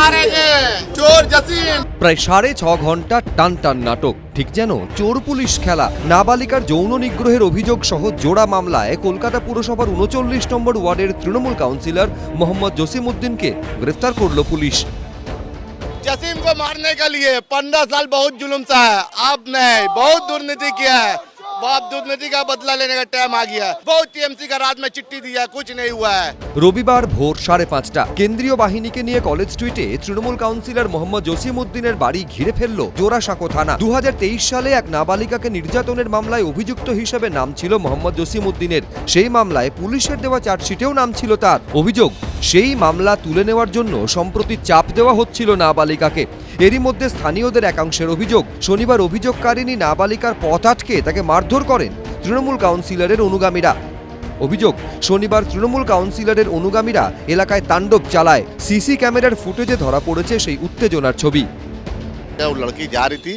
मारेंगे चोर जसीम। প্রায় 6.5 ঘন্টা টান টান নাটক, ঠিক যেন চোর পুলিশ খেলা। নাবালিকার যৌন নিগ্রহের অভিযোগ সহ জোড়া মামলায় কলকাতা পুরসভার 39 নম্বর ওয়ার্ডের তৃণমূল কাউন্সিলর মোহাম্মদ জসিমউদ্দিনকে গ্রেফতার করল পুলিশ। जसीम को मारने के लिए 15 साल बहुत जुल्म सा है, अब नहीं बहुत दुर्नीति किया है, बहुत दुर्नीति का बदला लेने का टाइम आ गया है। बहुत टीएमसी का रात में चिट्ठी दिया, कुछ नहीं हुआ है। রবিবার ভোর 5:30টা কেন্দ্রীয় বাহিনীকে নিয়ে কলেজ স্ট্রিটে তৃণমূল কাউন্সিলর মোহাম্মদ জসিমউদ্দিনের বাড়ি ঘিরে ফেলল জোড়াসাঁকো থানা। 2023 সালে এক নাবালিকাকে নির্যাতনের মামলায় অভিযুক্ত হিসেবে নাম ছিল মোহাম্মদ জসিমউদ্দিনের। সেই মামলায় পুলিশের দেওয়া চার্জশিটেও নাম ছিল তার। অভিযোগ, সেই মামলা তুলে নেওয়ার জন্য সম্প্রতি চাপ দেওয়া হচ্ছিল নাবালিকাকে। এরই মধ্যে স্থানীয়দের একাংশের অভিযোগ, শনিবার অভিযোগকারিনী নাবালিকার পথ আটকে তাকে মারধর করেন তৃণমূল কাউন্সিলরের অনুগামীরা। অভিযোগ, শনিবার তৃণমূল কাউন্সিলরের অনুগামীরা এলাকায় তাণ্ডব চালায়। সিসি ক্যামেরার ফুটেজে ধরা পড়েছে সেই উত্তেজনার ছবি। वो लड़की जा रही थी,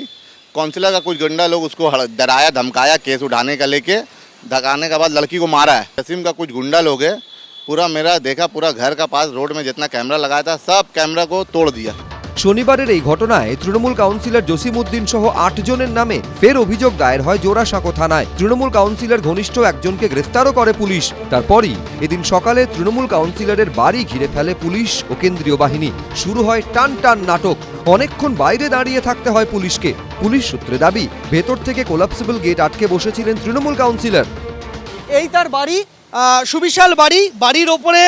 काउंसिलर का कुछ गुंडा लोग उसको डराया धमकाया केस उठाने का लेके, धकाने के बाद लड़की को मारा है। जसीम का कुछ गुंडा लोग है, पूरा मेरा देखा, पूरा घर का पास रोड में जितना कैमरा लगाया था सब कैमरा को तोड़ दिया। শনিবারের এই ঘটনায় তৃণমূল কাউন্সিলর জসিমউদ্দিন সহ 8 জনের নামে ফের অভিযোগ দায়ের হয় জোড়াসাঁকো থানায়। তৃণমূল কাউন্সিলর ঘনিষ্ঠ একজনকে গ্রেফতারও করে পুলিশ। তারপরই এদিন সকালে তৃণমূল কাউন্সিলরের বাড়ি ঘিরে ফেলে পুলিশ ও কেন্দ্রীয় বাহিনী। শুরু হয় টান টান নাটক, অনেকক্ষণ বাইরে দাঁড়িয়ে থাকতে হয় পুলিশকে। পুলিশ সূত্রে দাবি, ভেতর থেকে কোলাপসিবল গেট আটকে বসেছিলেন তৃণমূল কাউন্সিলর। এই তার বাড়ি, সুবিশাল বাড়ি, বাড়ির ওপরে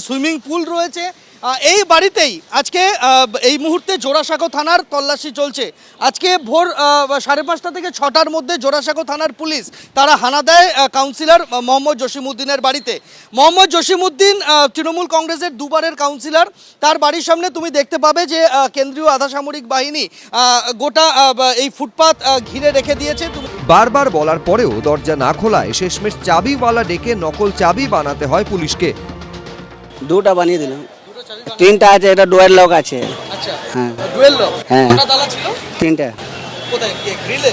সুইমিং পুল রয়েছে। এই বাড়িতেই আজকে এই মুহূর্তে জোড়াসাঁকো থানার তল্লাশি চলছে। আজকে ভোর 5:30 থেকে 6টার মধ্যে জোড়াসাঁকো থানার পুলিশ তারা হানা দেয় কাউন্সিলর মোহাম্মদ জসিমউদ্দিনের বাড়িতে। মোহাম্মদ জসিমউদ্দিন তৃণমূল কংগ্রেসের দুবারের কাউন্সিলর। তার বাড়ির সামনে তুমি দেখতে পাবে যে কেন্দ্রীয় আধা সামরিক বাহিনী গোটা এই ফুটপাত ঘিরে রেখে দিয়েছে। বারবার বলার পরেও দরজা না খোলায় শেষমেশ চাবিওয়ালা ডেকে নকল চাবি বানাতে হয় পুলিশকে। দুটা বানিয়ে দিলাম, তিনটা আছে, এটা ডোয়েল লক আছে। আচ্ছা, হ্যাঁ ডুয়েল লক। হ্যাঁ, কটা তালা ছিল? তিনটা, কোথায় গ্রিলে?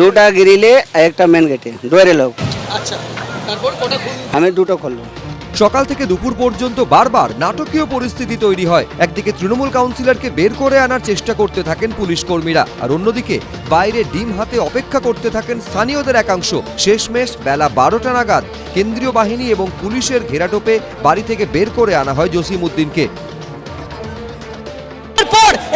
দুটা গ্রিলে আর একটা মেন গেটে ডোয়েল লক। আচ্ছা, তারপর কটা খুললো? আমি দুটো খুললো। সকাল থেকে দুপুর পর্যন্ত বারবার নাটকীয় পরিস্থিতি তৈরি হয়। একদিকে তৃণমূল কাউন্সিলরকে বের করে আনার চেষ্টা করতে থাকেন পুলিশ কর্মীরা, আর অন্যদিকে বাইরে ডিম হাতে অপেক্ষা করতে থাকেন স্থানীয়দের একাংশ। শেষমেশ বেলা 12টা নাগাদ কেন্দ্রীয় বাহিনী এবং পুলিশের ঘেরাটোপে বাড়ি থেকে বের করে আনা হয় জসিমউদ্দিনকে।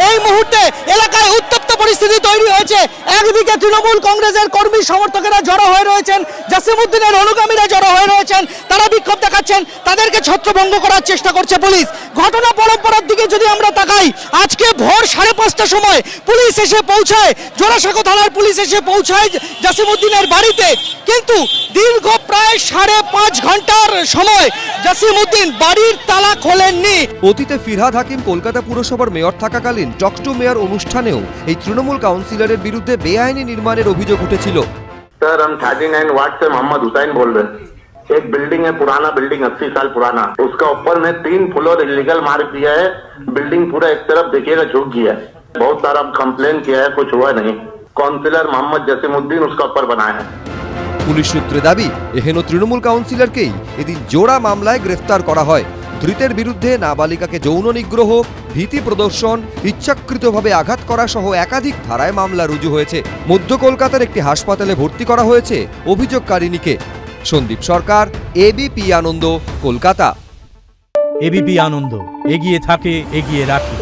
এই মুহূর্তে এলাকায় উত্তপ্ত পরিস্থিতি তৈরি হয়েছে। একদিকে তৃণমূল কংগ্রেসের কর্মী সমর্থকেরা জড়ো হয়ে রয়েছেন, জসিমউদ্দিনের অনুগামীরা জড়ো হয়ে রয়েছেন, তারা বিক্ষোভ দেখাচ্ছেন, তাদেরকে ছত্রভঙ্গ করার চেষ্টা করছে পুলিশ। ঘটনা পরম্পরার দিকে যদি আমরা তাকাই, আজকে ভোর 5:30টার সময় পুলিশ এসে পৌঁছায়, জোড়াসাঁকো থানার পুলিশ এসে পৌঁছায় জসিমউদ্দিনের বাড়িতে। কিন্তু দীর্ঘ প্রায় 5.5 ঘন্টার সময় জসিমউদ্দিন বাড়ির তালা খোলেননি। অতীতে ফিরহাদ হাকিম কলকাতা পুরসভার মেয়র থাকাকালীন টক টু মেয়র অনুষ্ঠানেও এই তৃণমূল কাউন্সিলরের বিরুদ্ধে বেআইনি নির্মাণের অভিযোগ উঠেছিল। सर हम 39 वार्ड से मोहम्मद हुसैन बोल रहे हैं। एक बिल्डिंग है, पुराना बिल्डिंग 80 साल पुराना, उसका ऊपर में 3 फ्लोर इलीगल मार दिया है। बिल्डिंग पूरा एक तरफ देखिएगा झुक गया है। बहुत सारा कंप्लेन किया है, कुछ हुआ नहीं। काउंसिलर मोहम्मद जसीमुद्दीन उसका ऊपर बनाया है। পুলিশ সূত্রে দাবি, এহেন তৃণমূল কাউন্সিলরকেই এদিন জোড়া মামলায় গ্রেফতার করা হয়। ধৃতের বিরুদ্ধে নাবালিকাকে যৌন নিগ্রহ, ভীতি প্রদর্শন, ইচ্ছাকৃতভাবে আঘাত করা সহ একাধিক ধারায় মামলা রুজু হয়েছে। মধ্য কলকাতার একটি হাসপাতালে ভর্তি করা হয়েছে অভিযোগকারিনীকে। সন্দীপ সরকার, এবিপি আনন্দ, কলকাতা। এবিপি আনন্দ, এগিয়ে থাকে, এগিয়ে রাখে।